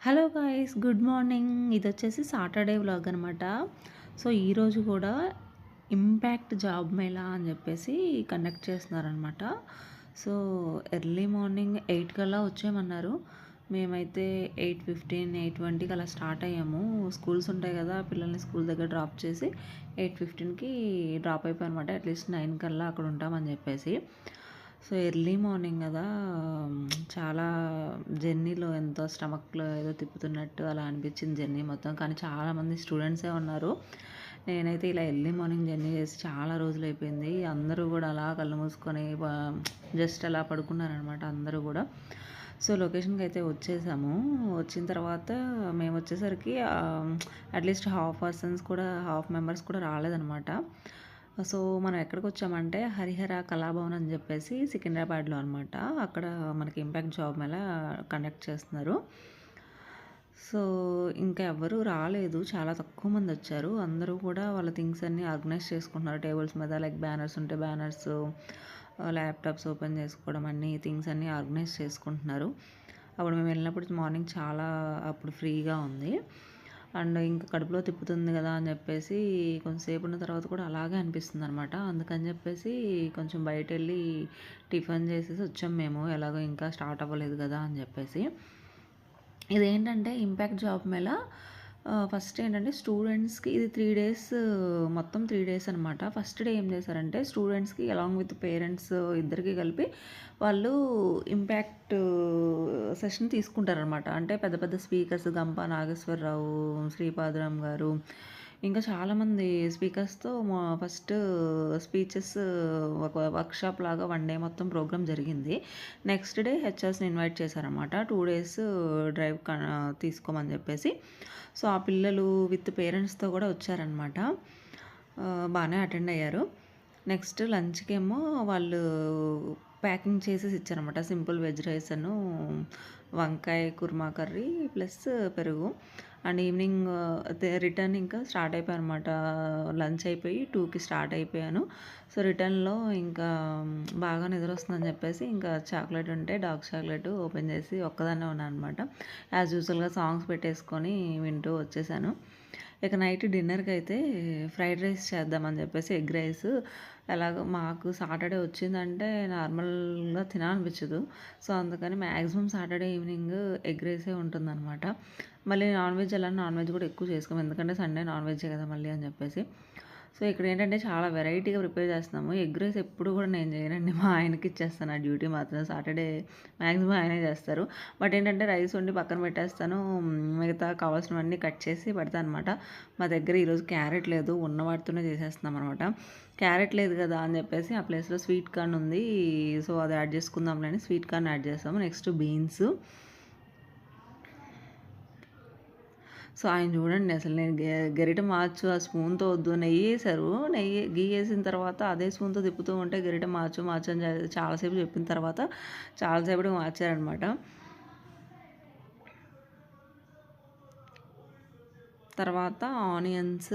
Hello guys, good morning. ఇదొచ్చేసి Saturday vlog అనమాట. So, ఈరోజు కూడా ఇంపాక్ట్ జాబ్ మేళా అని చెప్పేసి కండక్ట్ చేస్తున్నారనమాట. సో, ఎర్లీ మార్నింగ్ 8 కల్లా వచ్చేయమన్నారు. మేమైతే 8:15, 8:20కి అలా స్టార్ట్ అయ్యాము. స్కూల్స్ ఉంటాయి కదా, పిల్లల్ని స్కూల్ దగ్గర డ్రాప్ చేసి 8:15కి డ్రాప్ అయిపోయామన్నమాట. అట్లీస్ట్ 9 కల్లా అక్కడ ఉంటామని చెప్పేసి. సో, ఎర్లీ మార్నింగ్ కదా, చాలా జర్నీలో ఎంతో స్టమక్‌లో ఏదో తిప్పుతున్నట్టు అలా అనిపించింది జర్నీ మొత్తం. కానీ చాలామంది స్టూడెంట్సే ఉన్నారు. నేనైతే ఇలా ఎర్లీ మార్నింగ్ జర్నీ చేసి చాలా రోజులైపోయింది. అందరూ కూడా అలా కళ్ళు మూసుకొని జస్ట్ అలా పడుకున్నారనమాట అందరూ కూడా. సో, లొకేషన్‌కి అయితే వచ్చేసాము. వచ్చిన తర్వాత మేము వచ్చేసరికి అట్లీస్ట్ హాఫ్ మెంబర్స్ కూడా రాలేదనమాట. సో, మనం ఎక్కడికొచ్చామంటే హరిహర కళాభవన్ అని చెప్పేసి సికింద్రాబాద్‌లో అనమాట. అక్కడ మనకి ఇంపాక్ట్ జాబ్ మేళా కండక్ట్ చేస్తున్నారు. సో, ఇంకా ఎవ్వరూ రాలేదు. చాలా తక్కువ మందొచ్చారు. అందరూ కూడా వాళ్ళ థింగ్స్ అన్నీ ఆర్గనైజ్ చేసుకుంటున్నారు టేబుల్స్ మీద. లైక్ బ్యానర్స్ ఉంటే బ్యానర్స్, ల్యాప్‌టాప్స్ ఓపెన్ చేసుకోవడం, అన్నీ థింగ్స్ అన్నీ ఆర్గనైజ్ చేసుకుంటున్నారు. అప్పుడు మేము వెళ్ళినప్పుడు మార్నింగ్ చాలా అప్పుడు ఫ్రీగా ఉంది. అండ్ ఇంకా కడుపులో తిప్పుతుంది కదా అని చెప్పేసి కొంచెంసేపు ఉన్న తర్వాత కూడా అలాగే అనిపిస్తుంది అనమాట. అందుకని చెప్పేసి కొంచెం బయటెళ్ళి టిఫిన్ చేసేసి వచ్చాం మేము. ఎలాగో ఇంకా స్టార్ట్ అవ్వలేదు కదా అని చెప్పేసి. ఇదేంటంటే ఇంపాక్ట్ జాబ్ మేళా ఫస్ట్ ఏంటంటే స్టూడెంట్స్‌కి ఇది 3 డేస్, మొత్తం 3 డేస్ అనమాట. ఫస్ట్ డే ఏం చేశారంటే స్టూడెంట్స్‌కి అలాంగ్ విత్ పేరెంట్స్ ఇద్దరికి కలిపి వాళ్ళు ఇంపాక్ట్ సెషన్ తీసుకుంటారనమాట. అంటే పెద్ద పెద్ద స్పీకర్స్ గంపా నాగేశ్వరరావు, శ్రీపాదరామ్ గారు, ఇంకా చాలామంది స్పీకర్స్‌తో ఫస్ట్ స్పీచెస్, ఒక వర్క్షాప్ లాగా 1 డే మొత్తం ప్రోగ్రామ్ జరిగింది. నెక్స్ట్ డే హెచ్ఆర్స్‌ని ఇన్వైట్ చేశారనమాట. 2 డేస్ డ్రైవ్ తీసుకోమని చెప్పేసి. సో, ఆ పిల్లలు విత్ పేరెంట్స్‌తో కూడా వచ్చారనమాట. బాగానే అటెండ్ అయ్యారు. నెక్స్ట్ లంచ్‌కేమో వాళ్ళు ప్యాకింగ్ చేసేసి ఇచ్చారనమాట. సింపుల్ వెజ్ రైసను, వంకాయ కుర్మా కర్రీ ప్లస్ పెరుగు. అండ్ ఈవినింగ్ రిటర్న్ ఇంకా స్టార్ట్ అయిపోయానమాట. లంచ్ అయిపోయి 2కి స్టార్ట్ అయిపోయాను. సో, రిటర్న్‌లో ఇంకా బాగా నిద్రొస్తుందని చెప్పేసి ఇంకా చాక్లెట్ ఉంటే డార్క్ చాక్లెట్ ఓపెన్ చేసి ఒక్కదాన్నే ఉన్నాను అనమాట. యాజ్ యూజువల్‌గా సాంగ్స్ పెట్టేసుకొని వింటూ వచ్చేసాను. ఇక నైట్ డిన్నర్‌కి అయితే ఫ్రైడ్ రైస్ చేద్దామని చెప్పేసి ఎగ్ రైస్. ఎలాగో మాకు సాటర్డే వచ్చిందంటే నార్మల్‌గా తినాలనిపించదు. సో, అందుకని మ్యాక్సిమం సాటర్డే ఈవినింగ్ ఎగ్ రైసే ఉంటుందనమాట. మళ్ళీ నాన్ వెజ్ నాన్ వెజ్ కూడా ఎక్కువ చేసుకోము. ఎందుకంటే సండే నాన్ వెజ్జే కదా మళ్ళీ అని చెప్పేసి. సో, ఇక్కడ ఏంటంటే చాలా వెరైటీగా ప్రిపేర్ చేస్తున్నాము. ఎగ్ రైస్ ఎప్పుడు కూడా నేను చేయనండి. మా ఆయనకి ఇచ్చేస్తాను ఆ డ్యూటీ మాత్రం. సాటర్డే మ్యాక్సిమం ఆయనే చేస్తారు. బట్ ఏంటంటే రైస్ వండి పక్కన పెట్టేస్తాను. మిగతా కావాల్సినవన్నీ కట్ చేసి పెడతాను అనమాట. మా దగ్గర ఈరోజు క్యారెట్ లేదు. ఉన్న వాటితోనే చేసేస్తున్నాం అనమాట. క్యారెట్ లేదు కదా అని చెప్పేసి ఆ ప్లేస్లో స్వీట్ కార్న్ ఉంది. సో, అది యాడ్ చేసుకుందాంలే అని స్వీట్ కార్న్ యాడ్ చేస్తాము. Next beans. సో, ఆయన చూడండి అసలు నేను గరిట మార్చు, ఆ స్పూన్‌తో వద్దు, నెయ్యేశారు. గీ ఏసిన తర్వాత అదే స్పూన్‌తో తిప్పుతూ ఉంటే గరిట మార్చు, మార్చు అని చాలాసేపు చెప్పిన తర్వాత చాలాసేపటికి మార్చారనమాట. తర్వాత ఆనియన్స్,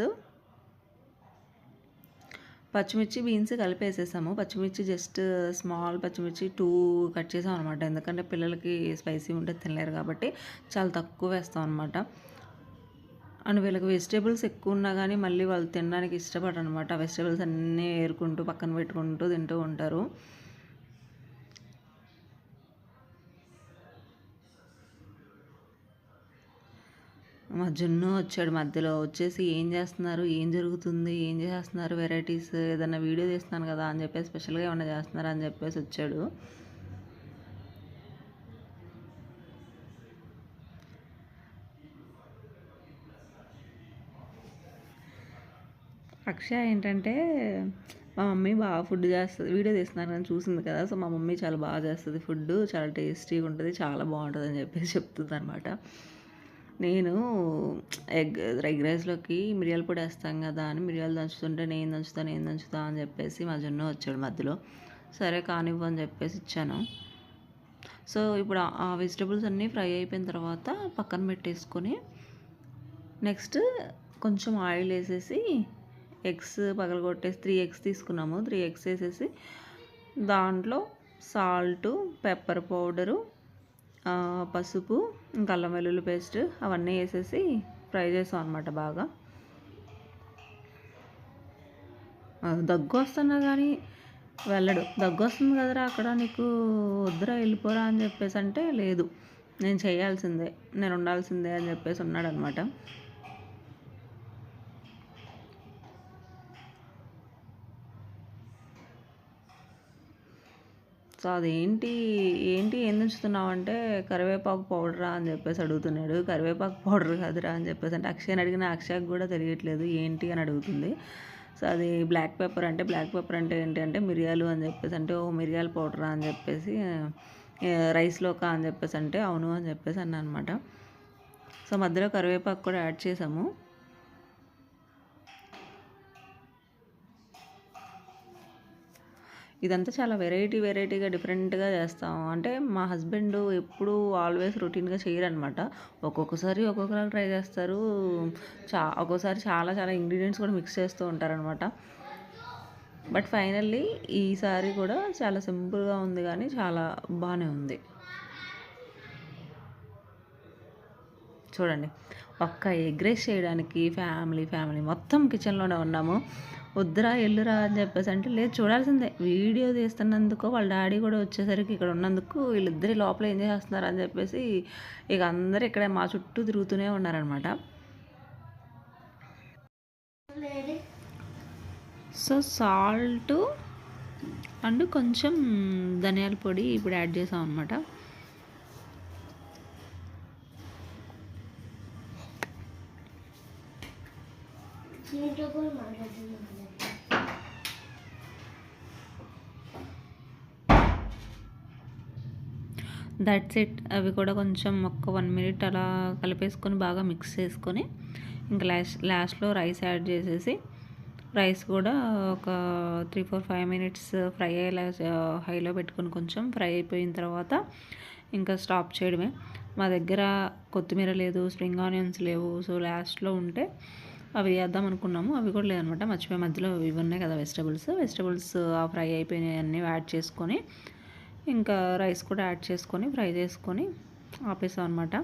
పచ్చిమిర్చి, బీన్స్ కలిపేసేసాము. పచ్చిమిర్చి జస్ట్ స్మాల్ పచ్చిమిర్చి 2 కట్ చేసాం అనమాట. ఎందుకంటే పిల్లలకి స్పైసీ ఉంటే తినలేరు కాబట్టి చాలా తక్కువ వేస్తాం అనమాట. అండ్ వీళ్ళకి వెజిటేబుల్స్ ఎక్కువ ఉన్నా కానీ మళ్ళీ వాళ్ళు తినడానికి ఇష్టపడరనమాట. వెజిటేబుల్స్ అన్నీ ఏరుకుంటూ పక్కన పెట్టుకుంటూ తింటూ ఉంటారు. మా జున్ను వచ్చాడు మధ్యలో. వచ్చేసి ఏం చేస్తున్నారు, ఏం జరుగుతుంది, ఏం చేస్తున్నారు, వెరైటీస్ ఏదైనా వీడియో తీస్తున్నాను కదా అని చెప్పేసి స్పెషల్గా ఏమైనా చేస్తున్నారా అని చెప్పేసి వచ్చాడు. అక్షయ ఏంటంటే మా మమ్మీ బాగా ఫుడ్ చేస్తుంది. వీడియో తీస్తున్నారు కానీ చూసింది కదా. సో, మా మమ్మీ చాలా బాగా చేస్తుంది ఫుడ్. చాలా టేస్టీగా ఉంటుంది, చాలా బాగుంటుంది అని చెప్పేసి చెప్తుంది అనమాట. నేను ఎగ్ రైస్లోకి మిరియాల పొడి వేస్తాం కదా అని మిరియాలు దంచుతుంటే నేను దంచుతా అని చెప్పేసి మా జున్ను వచ్చాడు మధ్యలో. సరే కానివ్వు అని చెప్పేసి ఇచ్చాను. సో, ఇప్పుడు ఆ వెజిటబుల్స్ అన్నీ ఫ్రై అయిపోయిన తర్వాత పక్కన పెట్టేసుకొని నెక్స్ట్ కొంచెం ఆయిల్ వేసేసి ఎగ్స్ పగలగొట్టేసి 3 ఎగ్స్ తీసుకున్నాము. 3 ఎగ్స్ వేసేసి దాంట్లో సాల్టు, పెప్పర్ పౌడరు, పసుపు, ఇంకా అల్లం వెల్లుల్లి పేస్ట్ అవన్నీ వేసేసి ఫ్రై చేసాం అనమాట బాగా. దగ్గు వస్తున్నా కానీ వెళ్ళడు. దగ్గు వస్తుంది కదరా అక్కడ నీకు, వద్దురా వెళ్ళిపోరా అని చెప్పేసి అంటే లేదు, నేను చేయాల్సిందే, నేను ఉండాల్సిందే అని చెప్పేసి ఉన్నాడనమాట. సో అదేంటి ఏంటి ఏం ఉంచుతున్నావు అంటే కరివేపాకు పౌడరా అని చెప్పేసి అడుగుతున్నాడు. కరివేపాకు పౌడర్ కాదురా అని చెప్పేసి అంటే అక్షయ్ని అడిగిన అక్షయ్కి కూడా తెలియట్లేదు ఏంటి అని అడుగుతుంది. సో అది బ్లాక్ పెప్పర్ అంటే, బ్లాక్ పెప్పర్ అంటే ఏంటి అంటే మిరియాలు అని చెప్పేసి అంటే, ఓ మిరియాల పౌడరా అని చెప్పేసి, రైస్లోకా అని చెప్పేసి అంటే అవును అని చెప్పేసి అన్నా అనమాట. సో మధ్యలో కరివేపాకు కూడా యాడ్ చేసాము. ఇదంతా చాలా వెరైటీగా డిఫరెంట్గా చేస్తాం. అంటే మా హస్బెండ్ ఎప్పుడు ఆల్వేస్ రొటీన్గా చేయరనమాట. ఒక్కొక్కసారి ఒక్కొక్కలా ట్రై చేస్తారు. ఒక్కోసారి చాలా ఇంగ్రీడియంట్స్ కూడా మిక్స్ చేస్తూ ఉంటారనమాట. బట్ ఫైనల్లీ ఈసారి కూడా చాలా సింపుల్గా ఉంది కానీ చాలా బాగానే ఉంది. చూడండి, ఒక్క ఎగ్ రైస్ చేయడానికి ఫ్యామిలీ మొత్తం కిచెన్లోనే ఉన్నాము. వద్దురా ఎల్లురా అని చెప్పేసి అంటే లేదు చూడాల్సిందే, వీడియో తీస్తున్నందుకు వాళ్ళ డాడీ కూడా వచ్చేసరికి ఇక్కడ ఉన్నందుకు వీళ్ళిద్దరి లోపల ఏం చేస్తున్నారు అని చెప్పేసి ఇక అందరూ ఇక్కడే మా చుట్టూ తిరుగుతూనే ఉన్నారనమాట. సో సాల్ట్ అండ్ కొంచెం ధనియాల పొడి ఇప్పుడు యాడ్ చేసాం అనమాట. That's it. అవి కూడా కొంచెం ఒక 1 minute అలా కలిపేసుకొని బాగా మిక్స్ చేసుకొని ఇంకా లాస్ట్లో రైస్ యాడ్ చేసేసి, రైస్ కూడా ఒక 3-4-5 minutes ఫ్రై అయ్యేలా హైలో పెట్టుకొని కొంచెం ఫ్రై అయిపోయిన తర్వాత ఇంకా స్టాప్ చేయడమే. మా దగ్గర కొత్తిమీర లేదు, స్ప్రింగ్ ఆనియన్స్ లేవు. సో లాస్ట్లో ఉంటే అవి వేద్దాం అనుకున్నాము, అవి కూడా లేదనమాట. మర్చిపోయి మధ్యలో ఇవి ఉన్నాయి కదా వెజిటబుల్స్ ఆ ఫ్రై అయిపోయినాయి అన్నీ యాడ్ చేసుకొని ఇంకా రైస్ కూడా యాడ్ చేసుకొని ఫ్రై చేసుకొని ఆపేసాం అనమాట.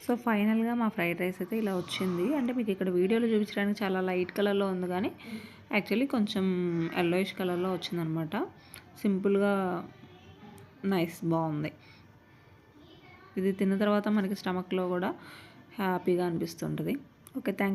సో ఫైనల్గా మా ఫ్రైడ్ రైస్ అయితే ఇలా వచ్చింది. అంటే మీకు ఇక్కడ వీడియోలో చూపించడానికి చాలా లైట్ కలర్లో ఉంది కానీ యాక్చువల్లీ కొంచెం ఎల్లోయిష్ కలర్లో వచ్చిందనమాట. సింపుల్గా నైస్, బాగుంది. ఇది తిన్న తర్వాత మనకి స్టమక్లో కూడా హ్యాపీగా అనిపిస్తుంటుంది. Okay, thank